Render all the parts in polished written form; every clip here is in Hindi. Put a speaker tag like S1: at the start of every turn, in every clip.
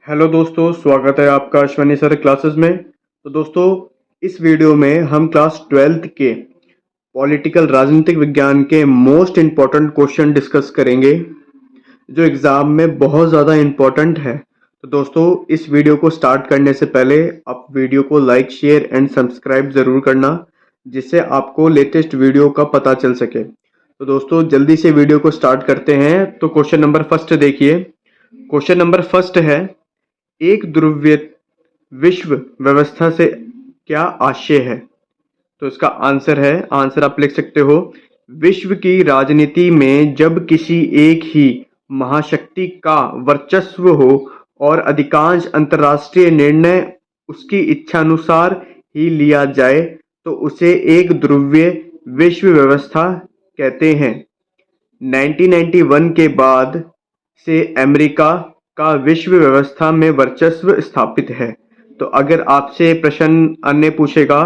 S1: हेलो दोस्तों, स्वागत है आपका अश्वनी सर क्लासेस में। तो दोस्तों, इस वीडियो में हम क्लास 12th के पॉलिटिकल राजनीतिक विज्ञान के मोस्ट इम्पॉर्टेंट क्वेश्चन डिस्कस करेंगे जो एग्जाम में बहुत ज़्यादा इम्पॉर्टेंट है। तो दोस्तों, इस वीडियो को स्टार्ट करने से पहले आप वीडियो को लाइक, शेयर एंड सब्सक्राइब ज़रूर करना, जिससे आपको लेटेस्ट वीडियो का पता चल सके। तो दोस्तों, जल्दी से वीडियो को स्टार्ट करते हैं। तो क्वेश्चन नंबर फर्स्ट देखिए। क्वेश्चन नंबर फर्स्ट है, एक ध्रुवीय विश्व व्यवस्था से क्या आशय है? तो इसका आंसर आप लिख सकते हो, विश्व की राजनीति में जब किसी एक ही महाशक्ति का वर्चस्व हो और अधिकांश अंतर्राष्ट्रीय निर्णय उसकी इच्छानुसार ही लिया जाए तो उसे एक ध्रुवीय विश्व व्यवस्था कहते हैं। 1991 के बाद से अमेरिका का विश्व व्यवस्था में वर्चस्व स्थापित है। तो अगर आपसे प्रश्न अन्य पूछेगा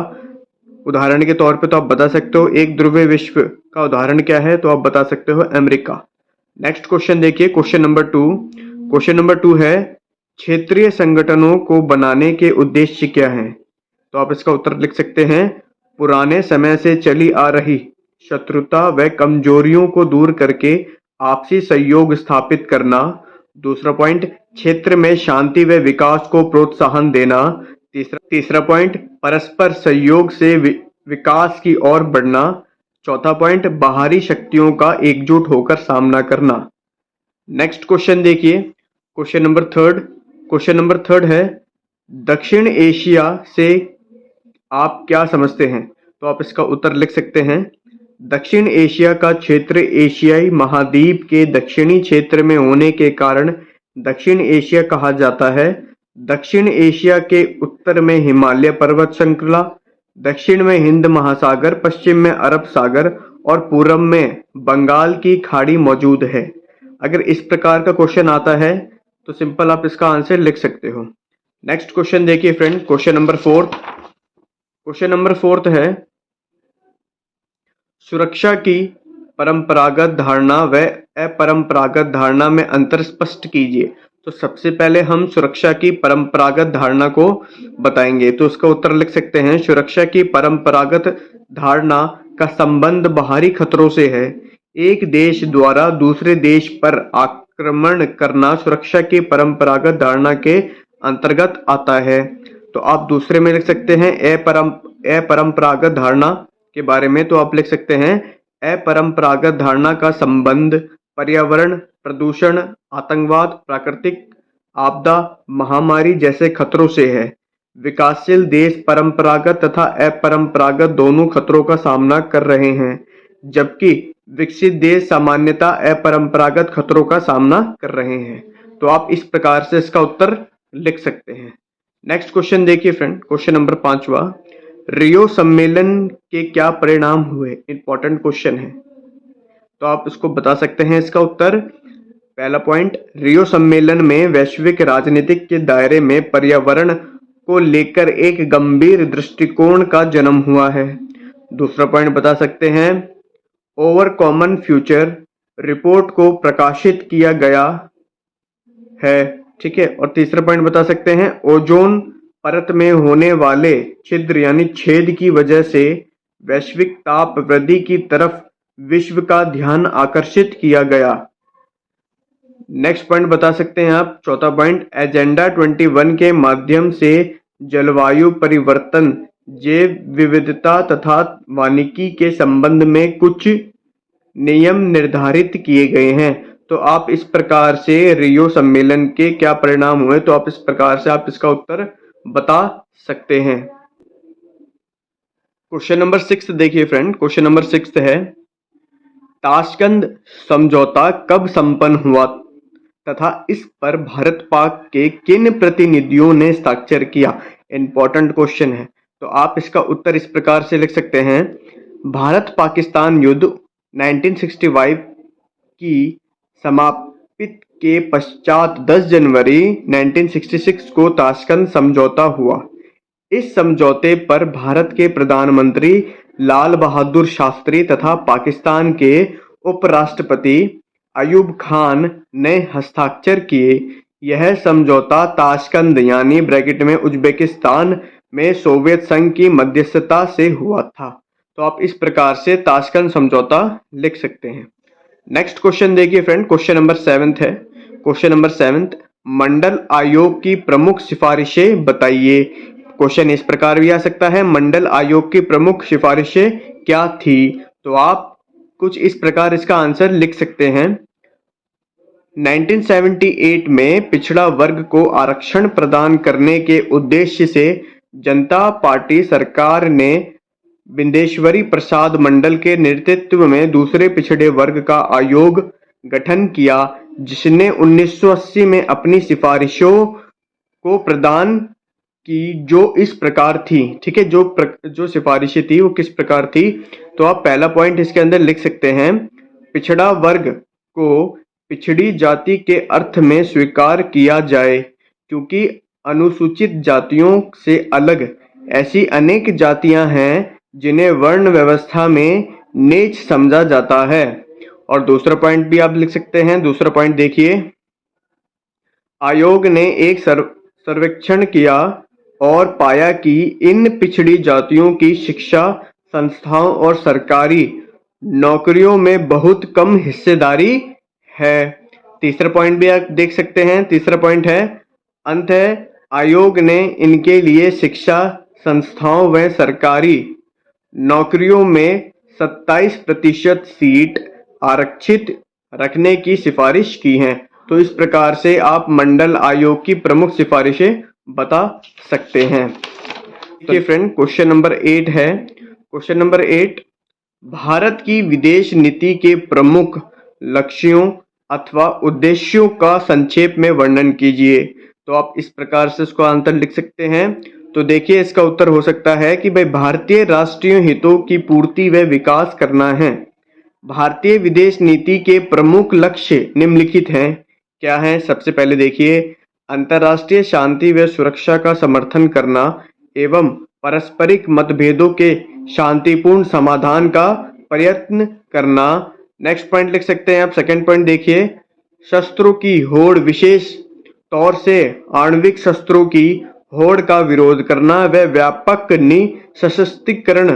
S1: उदाहरण के तौर पे, तो आप बता सकते हो एक ध्रुवीय विश्व का उदाहरण क्या है, तो आप बता सकते हो अमेरिका। नेक्स्ट क्वेश्चन देखिए, question number two. Question number two है, क्षेत्रीय संगठनों को बनाने के उद्देश्य क्या हैं? तो आप इसका उत्तर लिख सकते हैं, पुराने समय से चली आ रही शत्रुता व कमजोरियों को दूर करके आपसी सहयोग स्थापित करना। दूसरा पॉइंट, क्षेत्र में शांति व विकास को प्रोत्साहन देना। तीसरा पॉइंट, परस्पर सहयोग से विकास की ओर बढ़ना। चौथा पॉइंट, बाहरी शक्तियों का एकजुट होकर सामना करना। नेक्स्ट क्वेश्चन देखिए, question number third. Question number third है, दक्षिण एशिया से आप क्या समझते हैं? तो आप इसका उत्तर लिख सकते हैं, दक्षिण एशिया का क्षेत्र एशियाई महाद्वीप के दक्षिणी क्षेत्र में होने के कारण दक्षिण एशिया कहा जाता है। दक्षिण एशिया के उत्तर में हिमालय पर्वत श्रृंखला, दक्षिण में हिंद महासागर, पश्चिम में अरब सागर और पूर्व में बंगाल की खाड़ी मौजूद है। अगर इस प्रकार का क्वेश्चन आता है तो सिंपल आप इसका आंसर लिख सकते हो। नेक्स्ट क्वेश्चन देखिए friend, question number fourth. Question number fourth है, सुरक्षा की परंपरागत धारणा व अपरंपरागत धारणा में अंतर स्पष्ट कीजिए। तो सबसे पहले हम सुरक्षा की परंपरागत धारणा को बताएंगे। तो उसका उत्तर लिख सकते हैं, सुरक्षा की परंपरागत धारणा का संबंध बाहरी खतरों से है। एक देश द्वारा दूसरे देश पर आक्रमण करना सुरक्षा की परंपरागत धारणा के अंतर्गत आता है। तो आप दूसरे में लिख सकते हैं अपरंपरागत धारणा के बारे में। तो आप लिख सकते हैं, अपरंपरागत धारणा का संबंध पर्यावरण प्रदूषण, आतंकवाद, प्राकृतिक आपदा, महामारी जैसे खतरों से है। विकासशील देश परंपरागत तथा अपरंपरागत दोनों खतरों का सामना कर रहे हैं, जबकि विकसित देश सामान्यतः अपरंपरागत खतरों का सामना कर रहे हैं। तो आप इस प्रकार से इसका उत्तर लिख सकते हैं। नेक्स्ट क्वेश्चन देखिए फ्रेंड, क्वेश्चन नंबर 5वां, रियो सम्मेलन के क्या परिणाम हुए? इंपॉर्टेंट क्वेश्चन है, तो आप इसको बता सकते हैं इसका उत्तर। पहला पॉइंट, रियो सम्मेलन में वैश्विक राजनीतिक के दायरे में पर्यावरण को लेकर एक गंभीर दृष्टिकोण का जन्म हुआ है। दूसरा पॉइंट बता सकते हैं, ओवर कॉमन फ्यूचर रिपोर्ट को प्रकाशित किया गया है। ठीक है। और तीसरा पॉइंट बता सकते हैं, ओजोन परत में होने वाले छिद्र यानी छेद की वजह से वैश्विक ताप वृद्धि की तरफ विश्व का ध्यान आकर्षित किया गया। नेक्स्ट पॉइंट बता सकते हैं आप, चौथा पॉइंट, एजेंडा 21 के माध्यम से जलवायु परिवर्तन, जैव विविधता तथा वानिकी के संबंध में कुछ नियम निर्धारित किए गए हैं। तो आप इस प्रकार से रियो सम्मेलन के क्या परिणाम हुए, तो आप इस प्रकार से आप इसका उत्तर बता सकते हैं। क्वेश्चन नंबर 6 देखिए फ्रेंड, क्वेश्चन नंबर 6 है, ताशकंद समझौता कब संपन्न हुआ तथा इस पर भारत पाक के किन प्रतिनिधियों ने हस्ताक्षर किया? इंपॉर्टेंट क्वेश्चन है, तो आप इसका उत्तर इस प्रकार से लिख सकते हैं, भारत पाकिस्तान युद्ध 1965 की समाप्ति के पश्चात 10 जनवरी 1966 को ताशकंद समझौता हुआ। इस समझौते पर भारत के प्रधानमंत्री लाल बहादुर शास्त्री तथा पाकिस्तान के उपराष्ट्रपति अयूब खान ने हस्ताक्षर किए। यह समझौता ताशकंद यानी ब्रैकेट में उज्बेकिस्तान में सोवियत संघ की मध्यस्थता से हुआ था। तो आप इस प्रकार से ताशकंद समझौता लिख सकते हैं। नेक्स्ट क्वेश्चन देखिए फ्रेंड, क्वेश्चन नंबर 7 है। क्वेश्चन नंबर 7, मंडल आयोग की प्रमुख सिफारिशें बताइए। क्वेश्चन इस प्रकार भी आ सकता है, मंडल आयोग की प्रमुख सिफारिशें क्या थी। तो आप कुछ इस प्रकार इसका आंसर लिख सकते हैं। 1978 में पिछड़ा वर्ग को आरक्षण प्रदान करने के उद्देश्य से जनता पार्टी सरकार ने बिंदेश्वरी प्रसाद मंडल के नेतृत्व में दूसरे पिछड़े वर्ग का आयोग गठन किया, जिसने 1980 में अपनी सिफारिशों को प्रदान की, जो इस प्रकार थी। ठीक है, जो सिफारिशें थी वो किस प्रकार थी। तो आप पहला पॉइंट इसके अंदर लिख सकते हैं, पिछड़ा वर्ग को पिछड़ी जाति के अर्थ में स्वीकार किया जाए, क्योंकि अनुसूचित जातियों से अलग ऐसी अनेक जातियां हैं जिन्हें वर्ण व्यवस्था में नीच समझा जाता है। और दूसरा पॉइंट भी आप लिख सकते हैं। दूसरा पॉइंट देखिए, आयोग ने एक सर्वेक्षण किया और पाया कि इन पिछड़ी जातियों की शिक्षा संस्थाओं और सरकारी नौकरियों में बहुत कम हिस्सेदारी है। तीसरा पॉइंट भी आप देख सकते हैं। तीसरा पॉइंट है, अंत है, आयोग ने इनके लिए शिक्षा संस्थाओं व सरकारी नौकरियों में 27% सीट आरक्षित रखने की सिफारिश की है। तो इस प्रकार से आप मंडल आयोग की प्रमुख सिफारिशें बता सकते हैं। देखिए फ्रेंड, क्वेश्चन नंबर 8 है। क्वेश्चन नंबर 8, भारत की विदेश नीति के प्रमुख लक्ष्यों अथवा उद्देश्यों का संक्षेप में वर्णन कीजिए। तो आप इस प्रकार से इसको आंसर लिख सकते हैं। तो देखिए इसका उत्तर हो सकता है कि भाई भारतीय राष्ट्रीय हितों की पूर्ति व विकास करना है। भारतीय विदेश नीति के प्रमुख लक्ष्य निम्नलिखित हैं। क्या है? सबसे पहले देखिए, अंतर्राष्ट्रीय शांति व सुरक्षा का समर्थन करना एवं पारस्परिक मतभेदों के शांतिपूर्ण समाधान का प्रयत्न करना। नेक्स्ट पॉइंट लिख सकते हैं आप। सेकंड पॉइंट देखिए, शस्त्रों की होड़, विशेष तौर से आणविक शस्त्रों की होड़ का विरोध करना व व्यापक निःशस्त्रीकरण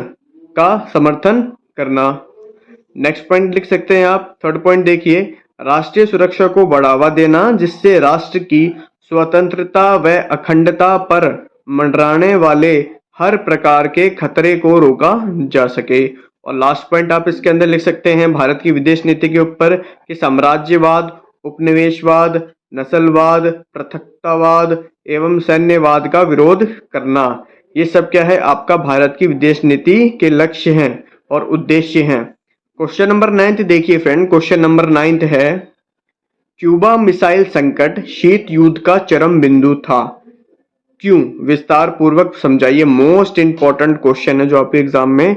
S1: का समर्थन करना। नेक्स्ट पॉइंट लिख सकते हैं आप। थर्ड पॉइंट देखिए, राष्ट्रीय सुरक्षा को बढ़ावा देना, जिससे राष्ट्र की स्वतंत्रता व अखंडता पर मंडराने वाले हर प्रकार के खतरे को रोका जा सके। और लास्ट पॉइंट आप इसके अंदर लिख सकते हैं, भारत की विदेश नीति के ऊपर कि साम्राज्यवाद, उपनिवेशवाद, नस्लवाद, पृथकतावाद एवं सैन्यवाद का विरोध करना। ये सब क्या है? आपका भारत की विदेश नीति के लक्ष्य हैं और उद्देश्य हैं। क्वेश्चन नंबर 9 देखिए फ्रेंड। क्वेश्चन नंबर 9 है, क्यूबा मिसाइल संकट शीत युद्ध का चरम बिंदु था, क्यों? विस्तार पूर्वक समझाइए। मोस्ट इंपॉर्टेंट क्वेश्चन है जो आपके एग्जाम में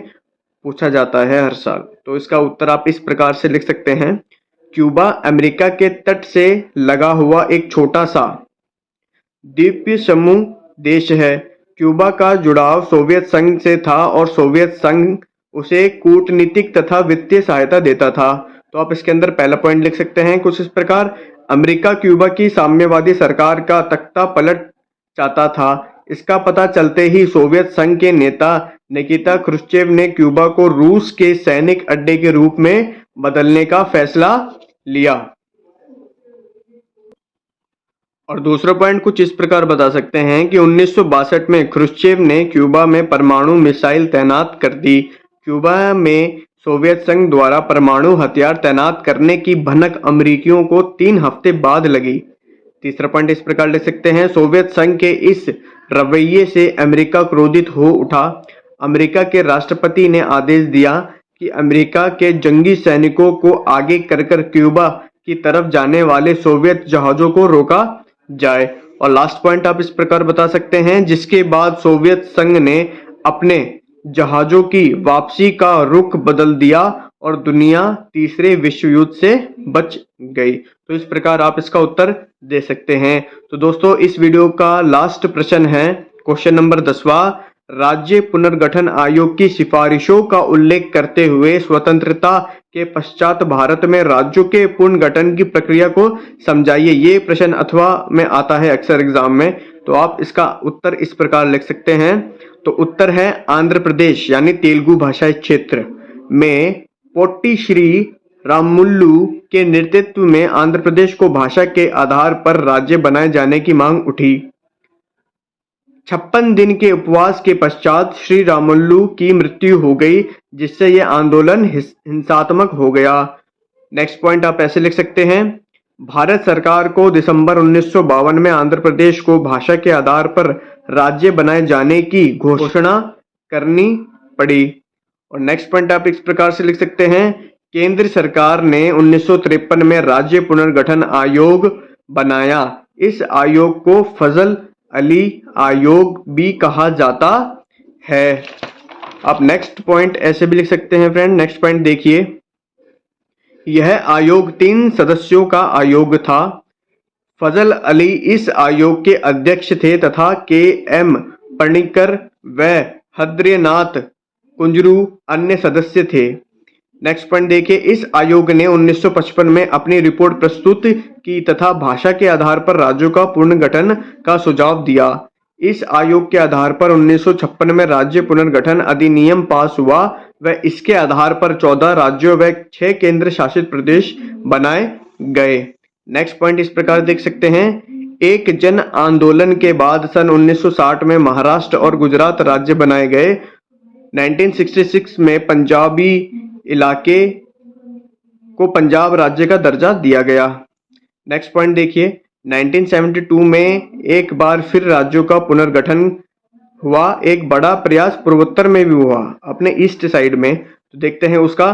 S1: पूछा जाता है हर साल। तो इसका उत्तर आप इस प्रकार से लिख सकते हैं, क्यूबा अमेरिका के तट से लगा हुआ एक छोटा सा द्वीपीय समूह देश है। क्यूबा का जुड़ाव सोवियत संघ से था और सोवियत संघ उसे कूटनीतिक तथा वित्तीय सहायता देता था। तो आप इसके अंदर पहला पॉइंट लिख सकते हैं कुछ इस प्रकार, अमेरिका क्यूबा की साम्यवादी सरकार का तख्ता पलट चाहता था। इसका पता चलते ही सोवियत संघ के नेता निकिता क्रुश्चेव ने क्यूबा को रूस के सैनिक अड्डे के रूप में बदलने का फैसला लिया। और दूसरा पॉइंट कुछ इस प्रकार बता सकते हैं कि 1962 में क्रुश्चेव ने क्यूबा में परमाणु मिसाइल तैनात कर दी। क्यूबा में सोवियत संघ द्वारा परमाणु हथियार तैनात करने की भनक अमेरिकियों को 3 हफ्ते बाद लगी। तीसरा पॉइंट इस प्रकार लिख सकते हैं, सोवियत संघ के इस रवैये से अमेरिका क्रोधित हो उठा। अमेरिका के राष्ट्रपति ने आदेश दिया कि अमेरिका के जंगी सैनिकों को आगे कर क्यूबा की तरफ जाने वाले सोवियत जहाजों को रोका जाए। और लास्ट पॉइंट आप इस प्रकार बता सकते हैं, जिसके बाद सोवियत संघ ने अपने जहाजों की वापसी का रुख बदल दिया और दुनिया तीसरे विश्व युद्ध से बच गई। तो इस प्रकार आप इसका उत्तर दे सकते हैं। तो दोस्तों इस वीडियो का लास्ट प्रश्न है क्वेश्चन नंबर 10वां, राज्य पुनर्गठन आयोग की सिफारिशों का उल्लेख करते हुए स्वतंत्रता के पश्चात भारत में राज्यों के पुनर्गठन की प्रक्रिया को समझाइए। ये प्रश्न अथवा में आता है अक्सर एग्जाम में, तो आप इसका उत्तर इस प्रकार लिख सकते हैं। तो उत्तर है आंध्र प्रदेश यानी तेलुगु भाषा क्षेत्र में पोट्टी श्री रामुलु के नेतृत्व में आंध्र प्रदेश को भाषा के आधार पर राज्य बनाए जाने की मांग उठी। 56 दिन के उपवास के पश्चात श्री रामुलु की मृत्यु हो गई, जिससे यह आंदोलन हिंसात्मक हो गया। नेक्स्ट पॉइंट आप ऐसे लिख सकते हैं, भारत सरकार को दिसंबर 1952 में आंध्र प्रदेश को भाषा के आधार पर राज्य बनाए जाने की घोषणा करनी पड़ी। और नेक्स्ट पॉइंट आप इस प्रकार से लिख सकते हैं, केंद्र सरकार ने 1953 में राज्य पुनर्गठन आयोग बनाया। इस आयोग को फजल अली आयोग भी कहा जाता है। आप नेक्स्ट पॉइंट ऐसे भी लिख सकते हैं फ्रेंड। नेक्स्ट पॉइंट देखिए, यह आयोग 3 सदस्यों का आयोग था। फजल अली इस आयोग के अध्यक्ष थे तथा के.एम. पणिक्कर व हद्रेनाथ कुंजरू अन्य सदस्य थे। नेक्स्ट पॉइंट देखिए, इस आयोग ने 1955 में अपनी रिपोर्ट प्रस्तुत की तथा भाषा के आधार पर राज्यों का पुनर्गठन का सुझाव दिया। इस आयोग के आधार पर 1956 में राज्य पुनर्गठन अधिनियम पास हुआ व इसके आधार पर 14 राज्यों व 6 केंद्र शासित प्रदेश बनाए गए। नेक्स्ट पॉइंट इस प्रकार देख सकते हैं, एक जन आंदोलन के बाद सन 1960 में महाराष्ट्र और गुजरात राज्य बनाए गए। 1966 में पंजाबी इलाके को पंजाब राज्य का दर्जा दिया गया। नेक्स्ट पॉइंट देखिए, 1972 में एक बार फिर राज्यों का पुनर्गठन हुआ। एक बड़ा प्रयास पूर्वोत्तर में भी हुआ, अपने ईस्ट साइड में। तो देखते हैं उसका।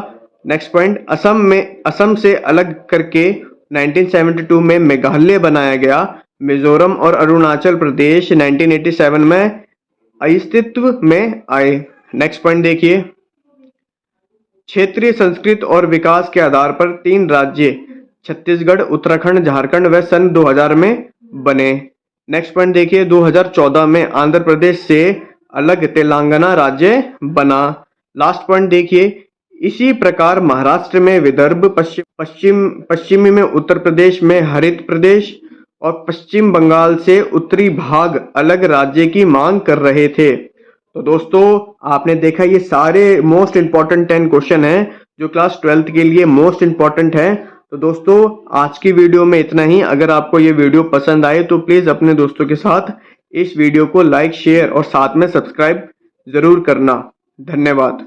S1: नेक्स्ट पॉइंट, असम से अलग करके 1972 में मेघालय बनाया गया। मिजोरम और अरुणाचल प्रदेश 1987 में अस्तित्व में आए। नेक्स्ट पॉइंट देखिए, क्षेत्रीय संस्कृति और विकास के आधार पर 3 राज्य छत्तीसगढ़, उत्तराखंड, झारखंड व सन 2000 में बने। नेक्स्ट पॉइंट देखिए, 2014 में आंध्र प्रदेश से अलग तेलंगाना राज्य बना। लास्ट पॉइंट देखिए, इसी प्रकार महाराष्ट्र में विदर्भ, पश्चिमी में उत्तर प्रदेश में हरित प्रदेश और पश्चिम बंगाल से उत्तरी भाग अलग राज्य की मांग कर रहे थे। तो दोस्तों आपने देखा, ये सारे मोस्ट इंपॉर्टेंट 10 क्वेश्चन हैं जो क्लास 12th के लिए मोस्ट इंपॉर्टेंट है। तो दोस्तों आज की वीडियो में इतना ही। अगर आपको ये वीडियो पसंद आए तो प्लीज अपने दोस्तों के साथ इस वीडियो को लाइक, शेयर और साथ में सब्सक्राइब जरूर करना। धन्यवाद।